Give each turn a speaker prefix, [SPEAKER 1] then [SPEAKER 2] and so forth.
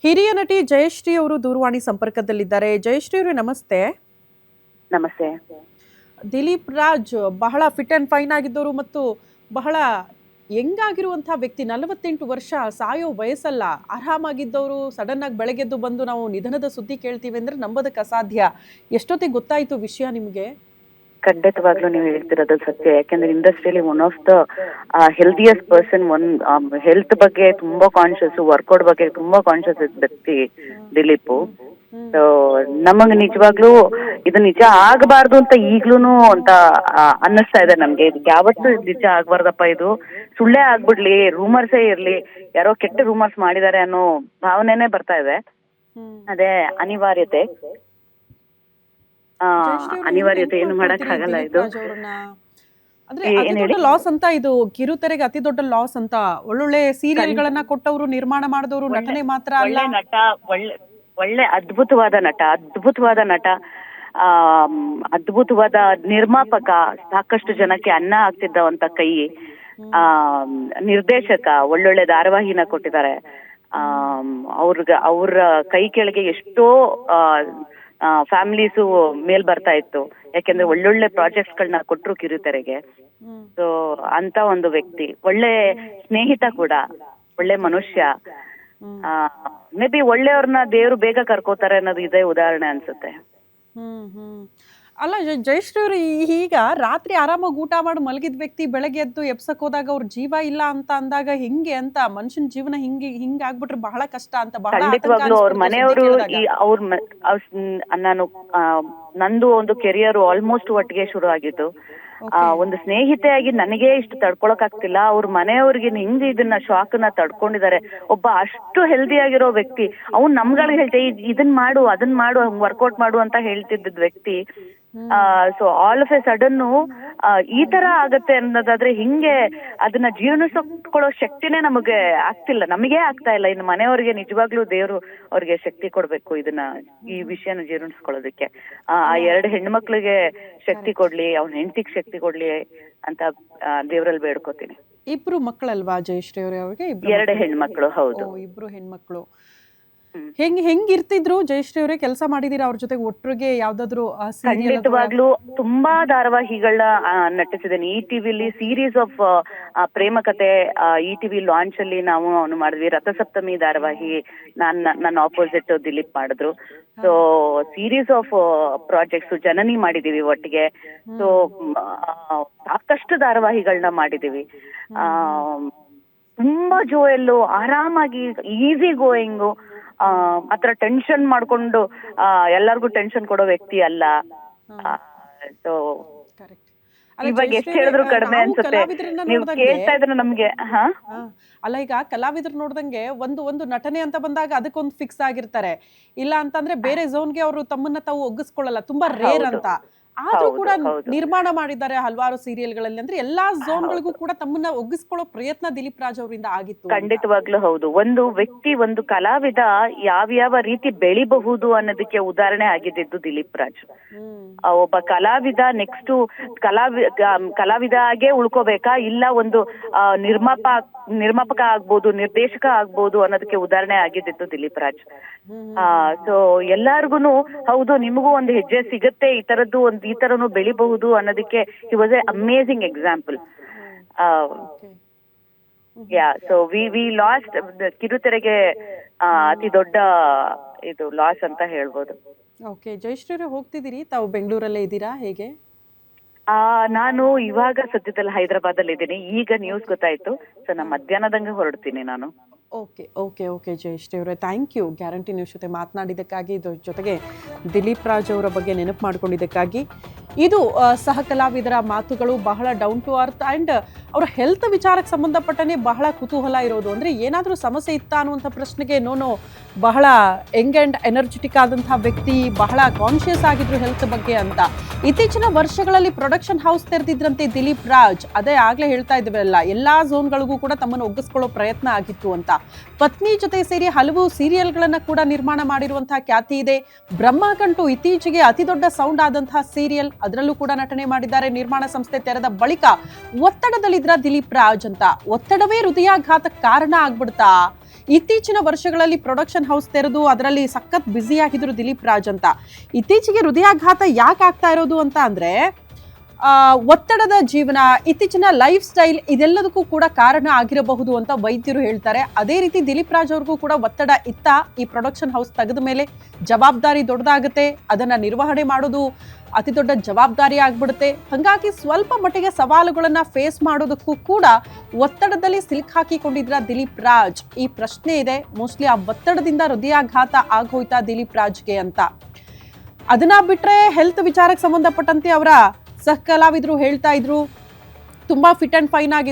[SPEAKER 1] ಹಿರಿಯ ನಟಿ ಜಯಶ್ರೀ ಅವರು ದೂರವಾಣಿ ಸಂಪರ್ಕದಲ್ಲಿದ್ದಾರೆ. ಜಯಶ್ರೀ ಅವರೇ ನಮಸ್ತೆ.
[SPEAKER 2] ನಮಸ್ತೆ.
[SPEAKER 1] ದಿಲೀಪ್ ರಾಜ್ ಬಹಳ ಫಿಟ್ ಅಂಡ್ ಫೈನ್ ಆಗಿದ್ದವರು ಮತ್ತು ಬಹಳ ಯಂಗ್ ಆಗಿರುವಂತಹ ವ್ಯಕ್ತಿ. 48 ವರ್ಷ, ಸಾಯೋ ವಯಸ್ಸಲ್ಲ, ಆರಾಮಾಗಿದ್ದವರು ಸಡನ್ ಆಗಿ ಬೆಳಗ್ಗೆದ್ದು ಬಂದು ನಾವು ನಿಧನದ ಸುದ್ದಿ ಕೇಳ್ತೀವಿ ಅಂದ್ರೆ ನಂಬೋದಕ್ಕೆ ಅಸಾಧ್ಯ. ಎಷ್ಟೊತ್ತಿಗೆ ಗೊತ್ತಾಯ್ತು ವಿಷಯ ನಿಮ್ಗೆ?
[SPEAKER 2] ಖಂಡಿತವಾಗ್ಲೂ ನೀವು ಹೇಳ್ತಿರೋದು ಸತ್ಯ. ಯಾಕೆಂದ್ರೆ ಇಂಡಸ್ಟ್ರಿಯಲ್ಲಿ one of the healthiest person, health ಬಗ್ಗೆ ತುಂಬಾ ಕಾನ್ಶಿಯಸ್, ವರ್ಕೌಟ್ ಬಗ್ಗೆ ತುಂಬಾ ಕಾನ್ಶಿಯಸ್ ವ್ಯಕ್ತಿ ದಿಲೀಪ್. ಸೊ ನಮಗ್ ನಿಜವಾಗ್ಲೂ ಇದು ನಿಜ ಆಗಬಾರ್ದು ಅಂತ ಈಗ್ಲೂನು ಅಂತ ಅನ್ನಿಸ್ತಾ ಇದೆ ನಮ್ಗೆ. ಇದಕ್ಕೆ ಯಾವತ್ತೂ ನಿಜ ಆಗ್ಬಾರ್ದಪ್ಪ, ಇದು ಸುಳ್ಳೇ ಆಗ್ಬಿಡ್ಲಿ, ರೂಮರ್ಸೇ ಇರ್ಲಿ, ಯಾರೋ ಕೆಟ್ಟ ರೂಮರ್ಸ್ ಮಾಡಿದ್ದಾರೆ ಅನ್ನೋ ಭಾವನೆನೇ ಬರ್ತಾ ಇದೆ. ಅದೇ ಅನಿವಾರ್ಯತೆ ಅನಿವಾರ್ಯತೆ, ಏನು ಮಾಡಕ್ ಆಗಲ್ಲ. ಇದು
[SPEAKER 1] ಲಾಸ್ ಅಂತ, ಇದು ಕಿರುತೆರೆಗೆ ಅತಿ ದೊಡ್ಡ ಲಾಸ್ ಅಂತ. ಒಳ್ಳೊಳ್ಳೆ ಸೀರಿಯಲ್ ಗಳನ್ನ ಕೊಟ್ಟವರು, ನಿರ್ಮಾಣ ಮಾಡಿದವರು, ನಟನೆ ಮಾತ್ರ ಅಲ್ಲ,
[SPEAKER 2] ನಟ, ಒಳ್ಳೆ ಅದ್ಭುತವಾದ ನಟ, ಅದ್ಭುತವಾದ ನಿರ್ಮಾಪಕ, ಸಾಕಷ್ಟು ಜನಕ್ಕೆ ಅನ್ನ ಆಗ್ತಿದ್ದವಂತ ಕೈ, ನಿರ್ದೇಶಕ, ಒಳ್ಳೊಳ್ಳೆ ಧಾರಾವಾಹಿನ ಕೊಟ್ಟಿದ್ದಾರೆ. ಅವ್ರ ಕೈ ಕೆಳಗೆ ಎಷ್ಟೋ ಫ್ಯಾಮಿಲೀಸು ಮೇಲ್ ಬರ್ತಾ ಇತ್ತು, ಯಾಕೆಂದ್ರೆ ಒಳ್ಳೊಳ್ಳೆ ಪ್ರಾಜೆಕ್ಟ್ಸ್ ಗಳನ್ನ ಕೊಟ್ರು ಕಿರುತೆರೆಗೆ. ಸೊ ಅಂತ ಒಂದು ವ್ಯಕ್ತಿ, ಒಳ್ಳೆ ಸ್ನೇಹಿತ ಕೂಡ, ಒಳ್ಳೆ ಮನುಷ್ಯ. ಮೇ ಬಿ ಒಳ್ಳೆಯವ್ರನ್ನ ದೇವ್ರು ಬೇಗ ಕರ್ಕೋತಾರೆ ಅನ್ನೋದು ಇದೇ ಉದಾಹರಣೆ ಅನ್ಸುತ್ತೆ.
[SPEAKER 1] ಅಲ್ಲ ಜಯಶ್ರೀ ಅವರು, ಈಗ ರಾತ್ರಿ ಆರಾಮಾಗಿ ಊಟ ಮಾಡಿ ಮಲಗಿದ ವ್ಯಕ್ತಿ ಬೆಳಗ್ಗೆ ಎದ್ದು ಎಬ್ಸಕ್ ಹೋದಾಗ ಅವ್ರ ಜೀವ ಇಲ್ಲ ಅಂತ ಅಂದಾಗ ಹೆಂಗೆ ಅಂತ, ಮನುಷ್ಯನ ಜೀವನ ಹಿಂಗ ಆಗ್ಬಿಟ್ರೆ ಬಹಳ ಕಷ್ಟ ಅಂತ.
[SPEAKER 2] ಖಂಡಿತವಾಗ್ಲೂ ಅವ್ರ ಮನೆಯವರು, ನಾನು ನಂದು ಒಂದು ಕೆರಿಯರ್ ಆಲ್ಮೋಸ್ಟ್ ಒಟ್ಟಿಗೆ ಶುರು ಆಗಿದ್ದು. ಒಂದು ಸ್ನೇಹಿತೆಯಾಗಿ ನನಗೆ ಇಷ್ಟು ತಡ್ಕೊಳಕ್ ಆಗ್ತಿಲ್ಲ, ಅವ್ರ ಮನೆಯವ್ರಿಗೆ ಹಿಂಗ್ ಇದನ್ನ ಶಾಕ್ನ ತಡ್ಕೊಂಡಿದ್ದಾರೆ. ಒಬ್ಬ ಅಷ್ಟು ಹೆಲ್ದಿ ಆಗಿರೋ ವ್ಯಕ್ತಿ, ಅವ್ನು ನಮ್ಗಳಿಗೆ ಹೇಳ್ತೇ ಇದನ್ ಮಾಡು, ಅದನ್ ಮಾಡು, ವರ್ಕೌಟ್ ಮಾಡು ಅಂತ ಹೇಳ್ತಿದ್ದ ವ್ಯಕ್ತಿ. So all of A sudden ಈ ತರ ಆಗತ್ತೆ ಅನ್ನೋದಾದ್ರೆ ಹಿಂಗೆ ಅದನ್ನ ಜೀರ್ಣಿಸ್ಕೊಳ್ಳೋ ಶಕ್ತಿನೇ ನಮಗೆ ಆಗ್ತಿಲ್ಲ, ನಮಗೇ ಆಗ್ತಾ ಇಲ್ಲ. ಇನ್ನು ಮನೆಯವ್ರಿಗೆ ನಿಜವಾಗ್ಲೂ ದೇವ್ರು ಅವ್ರಿಗೆ ಶಕ್ತಿ ಕೊಡ್ಬೇಕು ಇದನ್ನ, ಈ ವಿಷಯನ ಜೀರ್ಣಿಸ್ಕೊಳ್ಳೋದಕ್ಕೆ. ಆ 2 ಹೆಣ್ಮಕ್ಳಿಗೆ ಶಕ್ತಿ ಕೊಡ್ಲಿ, ಅವ್ನ ಹೆಂಡತಿಗೆ ಶಕ್ತಿ ಕೊಡ್ಲಿ ಅಂತ ದೇವ್ರಲ್ಲಿ ಬೇಡ್ಕೋತೀನಿ.
[SPEAKER 1] ಇಬ್ರು ಮಕ್ಕಳಲ್ವಾ ಜಯಶ್ರೀ ಅವ್ರಿಗೆ?
[SPEAKER 2] 2 ಹೆಣ್ಮಕ್ಳು. ಹೌದು,
[SPEAKER 1] ಇಬ್ರು ಹೆಣ್ಮಕ್ಳು. ಹೆಂಗಿರ್ತಿದ್ರು ಜಯಶ್ರೀ ಅವರೇ? ಕೆಲಸ ಮಾಡಿದೀರಾ ಅವ್ರ ಜೊತೆಗೆ ಒಟ್ಟಿಗೆ ಯಾವ್ದಾದ್ರು?
[SPEAKER 2] ಖಂಡಿತವಾಗ್ಲೂ ತುಂಬಾ ಧಾರಾವಾಹಿಗಳನ್ನ ನಟಿಸಿದ್ದೇನೆ. ಈ ಟಿವಿಲಿ ಸೀರೀಸ್ ಆಫ್ ಪ್ರೇಮ ಕಥೆ ಈ ಟಿವಿ ಲಾಂಚ್ ಅಲ್ಲಿ ನಾವು ಮಾಡಿದ್ವಿ. ರಥಸಪ್ತಮಿ ಧಾರಾವಾಹಿ ನನ್ನ ಆಪೋಸಿಟ್ ದಿಲೀಪ್ ಮಾಡಿದ್ರು. ಸೊ ಸೀರೀಸ್ ಆಫ್ ಪ್ರಾಜೆಕ್ಟ್ಸ್, ಜನನಿ ಮಾಡಿದೀವಿ ಒಟ್ಟಿಗೆ. ಸೊ ಸಾಕಷ್ಟು ಧಾರಾವಾಹಿಗಳನ್ನ ಮಾಡಿದೀವಿ. ತುಂಬಾ ಜೋಯಲ್ಲು, ಆರಾಮಾಗಿ, ಈಸಿ ಗೋಯಿಂಗು, ಆತರ ಟೆನ್ಷನ್ ಮಾಡ್ಕೊಂಡು ಎಲ್ಲರಿಗೂ ಟೆನ್ಷನ್ ಕೊಡೋ ವ್ಯಕ್ತಿ ಅಲ್ಲ. ಸೊ ಇವಾಗ ಎಷ್ಟು ಹೇಳಿದ್ರು ಕಡಿಮೆ ಅನ್ಸುತ್ತೆ. ನೀವು ಕೇಳ್ತಾ ಇದ್ರೆ ನಮ್ಗೆ
[SPEAKER 1] ಅಲ್ಲ, ಈಗ ಕಲಾವಿದ್ರು ನೋಡ್ದಂಗೆ ಒಂದು ನಟನೆ ಅಂತ ಬಂದಾಗ ಅದಕ್ಕೊಂದು ಫಿಕ್ಸ್ ಆಗಿರ್ತಾರೆ. ಇಲ್ಲ ಅಂತಂದ್ರೆ ಬೇರೆ ಝೋನ್ಗೆ ಅವರು ತಮ್ಮನ್ನ ತಾವು ಒಗ್ಗಿಸ್ಕೊಳ್ಳಲ್ಲ, ತುಂಬಾ ರೇರ್ ಅಂತ. ಆದ್ರೂ ಕೂಡ ನಿರ್ಮಾಣ ಮಾಡಿದ್ದಾರೆ ಹಲವಾರು ಸೀರಿಯಲ್ಗಳಲ್ಲಿ. ಅಂದ್ರೆ ಎಲ್ಲಾ ಝೋನ್ಗಳಿಗೂ ಕೂಡ ತಮ್ಮನ್ನ ಒಗ್ಗಿಸ್ಕೊಳ್ಳೋ ಪ್ರಯತ್ನ ದಿಲೀಪ್ ರಾಜ್ ಅವರಿಂದ ಆಗಿತ್ತು.
[SPEAKER 2] ಖಂಡಿತವಾಗ್ಲೂ ಹೌದು. ಒಂದು ವ್ಯಕ್ತಿ, ಒಂದು ಕಲಾವಿದ ಯಾವ್ಯಾವ ರೀತಿ ಬೆಳಿಬಹುದು ಅನ್ನೋದಕ್ಕೆ ಉದಾಹರಣೆ ಆಗಿದ್ದು ದಿಲೀಪ್ ರಾಜ್. ಒಬ್ಬ ಕಲಾವಿದ ನೆಕ್ಸ್ಟ್ ಕಲಾವಿದ ಆಗೇ ಉಳ್ಕೋಬೇಕಾ, ಇಲ್ಲ ಒಂದು ನಿರ್ಮಾಪಕ ಆಗ್ಬೋದು, ನಿರ್ದೇಶಕ ಆಗ್ಬೋದು ಅನ್ನೋದಕ್ಕೆ ಉದಾಹರಣೆ ಆಗಿದ್ದು ದಿಲೀಪ್ ರಾಜ್. ಸೊ ಎಲ್ಲಾರ್ಗುನು ಹೌದು, ನಿಮಗೂ ಒಂದು ಹೆಜ್ಜೆ ಸಿಗುತ್ತೆ, ಈ ತರನು ಬೆಳಿಬಹುದು ಅನ್ನೋದಕ್ಕೆ he was a amazing example. So we lost, ಕಿರುತೆರೆಗೆ ಅತಿ ದೊಡ್ಡ ಇದು ಲಾಸ್ ಅಂತ ಹೇಳ್ಬೋದು.
[SPEAKER 1] ಓಕೆ ಜಯಶ್ರೀ ಅವರೇ, ಹೋಗ್ತಿದ್ದೀರಿ ತಾವು? ಬೆಂಗಳೂರಲ್ಲೇ ಇದ್ದೀರಾ, ಹೇಗೆ?
[SPEAKER 2] ನಾನು ಇವಾಗ ಸದ್ಯದಲ್ಲಿ ಹೈದರಾಬಾದ್ ಅಲ್ಲಿ ಇದ್ದೀನಿ. ಈಗ ನ್ಯೂಸ್ ಗೊತ್ತಾಯ್ತು. ಸೊ ನಾ ಮಧ್ಯಾಹ್ನದಂಗೆ ಹೊರಡ್ತೀನಿ ನಾನು.
[SPEAKER 1] ಓಕೆ ಜಯಶ್ರೀ ಅವರೇ, ಥ್ಯಾಂಕ್ ಯು. ಗ್ಯಾರಂಟಿ ನ್ಯೂಸ್ ಜೊತೆ ಮಾತನಾಡಿದ್ದಕ್ಕಾಗಿ, ಜೊತೆಗೆ ದಿಲೀಪ್ ರಾಜ್ ಅವರ ಬಗ್ಗೆ ನೆನಪು ಮಾಡ್ಕೊಂಡಿದ್ದಕ್ಕಾಗಿ. ಇದು ಸಹ ಕಲಾವಿದರ ಮಾತುಗಳು, ಬಹಳ ಡೌನ್ ಟು ಅರ್ತ್ ಆ್ಯಂಡ್ ಅವರ ಹೆಲ್ತ್ ವಿಚಾರಕ್ಕೆ ಸಂಬಂಧಪಟ್ಟನೆ ಬಹಳ ಕುತೂಹಲ ಇರೋದು. ಅಂದರೆ ಏನಾದರೂ ಸಮಸ್ಯೆ ಇತ್ತಾ ಅನ್ನುವಂಥ ಪ್ರಶ್ನೆಗೆ ನೋ, ಬಹಳ ಯಂಗ್ ಆ್ಯಂಡ್ ಎನರ್ಜೆಟಿಕ್ ಆದಂಥ ವ್ಯಕ್ತಿ, ಬಹಳ ಕಾನ್ಷಿಯಸ್ ಆಗಿದ್ರು ಹೆಲ್ತ್ ಬಗ್ಗೆ ಅಂತ. ಇತ್ತೀಚಿನ ವರ್ಷಗಳಲ್ಲಿ ಪ್ರೊಡಕ್ಷನ್ ಹೌಸ್ ತೆರೆದಿದ್ರಂತೆ ದಿಲೀಪ್ ರಾಜ್. ಅದೇ ಆಗಲೇ ಹೇಳ್ತಾ ಇದ್ವಲ್ಲ, ಎಲ್ಲ ಝೋನ್ಗಳಿಗೂ ಕೂಡ ತಮ್ಮನ್ನು ಒಗ್ಗಿಸ್ಕೊಳ್ಳೋ ಪ್ರಯತ್ನ ಆಗಿತ್ತು ಅಂತ. ಪತ್ನಿ ಜೊತೆ ಸೇರಿ ಹಲವು ಸೀರಿಯಲ್ಗಳನ್ನು ಕೂಡ ನಿರ್ಮಾಣ ಮಾಡಿರುವಂತಹ ಖ್ಯಾತಿ ಇದೆ. ಬ್ರಹ್ಮಕಂಟು ಇತ್ತೀಚೆಗೆ ಅತಿ ದೊಡ್ಡ ಸೌಂಡ್ ಆದಂತಹ ಸೀರಿಯಲ್, ಅದರಲ್ಲೂ ಕೂಡ ನಟನೆ ಮಾಡಿದ್ದಾರೆ. ನಿರ್ಮಾಣ ಸಂಸ್ಥೆ ತೆರೆದ ಬಳಿಕ ಒತ್ತಡದಲ್ಲಿದ್ರ ದಿಲೀಪ್ ರಾಜ್ ಅಂತ. ಒತ್ತಡವೇ ಹೃದಯಾಘಾತಕ್ಕೆ ಕಾರಣ ಆಗ್ಬಿಡ್ತಾ? ಇತ್ತೀಚಿನ ವರ್ಷಗಳಲ್ಲಿ ಪ್ರೊಡಕ್ಷನ್ ಹೌಸ್ ತೆರೆದು ಅದರಲ್ಲಿ ಸಖತ್ ಬ್ಯುಸಿ ಆಗಿದ್ರು ದಿಲೀಪ್ ರಾಜ್ ಅಂತ. ಇತ್ತೀಚೆಗೆ ಹೃದಯಾಘಾತ ಯಾಕೆ ಆಗ್ತಾ ಇರೋದು ಅಂತ ಅಂದ್ರೆ ಒತ್ತಡದ ಜೀವನ, ಇತ್ತೀಚಿನ ಲೈಫ್ ಸ್ಟೈಲ್ ಇದೆಲ್ಲದಕ್ಕೂ ಕೂಡ ಕಾರಣ ಆಗಿರಬಹುದು ಅಂತ ವೈದ್ಯರು ಹೇಳ್ತಾರೆ. ಅದೇ ರೀತಿ ದಿಲೀಪ್ ರಾಜ್ ಅವ್ರಿಗೂ ಕೂಡ ಒತ್ತಡ ಇತ್ತ. ಈ ಪ್ರೊಡಕ್ಷನ್ ಹೌಸ್ ತೆಗೆದ ಮೇಲೆ ಜವಾಬ್ದಾರಿ ದೊಡ್ಡದಾಗುತ್ತೆ, ಅದನ್ನ ನಿರ್ವಹಣೆ ಮಾಡೋದು ಅತಿ ದೊಡ್ಡ ಜವಾಬ್ದಾರಿ ಆಗ್ಬಿಡುತ್ತೆ. ಹಾಗಾಗಿ ಸ್ವಲ್ಪ ಮಟ್ಟಿಗೆ ಸವಾಲುಗಳನ್ನ ಫೇಸ್ ಮಾಡೋದಕ್ಕೂ ಕೂಡ ಒತ್ತಡದಲ್ಲಿ ಸಿಲುಕಾಕಿಕೊಂಡಿದ್ರ ದಿಲೀಪ್ ರಾಜ್. ಈ ಪ್ರಶ್ನೆ ಇದೆ, ಮೋಸ್ಟ್ಲಿ ಆ ಒತ್ತಡದಿಂದ ಹೃದಯಾಘಾತ ಆಗೋಯ್ತಾ ದಿಲೀಪ್ ರಾಜ್ಗೆ ಅಂತ. ಅದನ್ನ ಬಿಟ್ರೆ ಹೆಲ್ತ್ ವಿಚಾರಕ್ಕೆ ಸಂಬಂಧಪಟ್ಟಂತೆ ಅವರ ಸಹ ಕಲಾವಿದರು ಹೇಳ್ತಾ ಇದ್ರು, ತುಂಬಾ ಫಿಟ್ ಅಂಡ್ ಫೈನ್ ಆಗಿ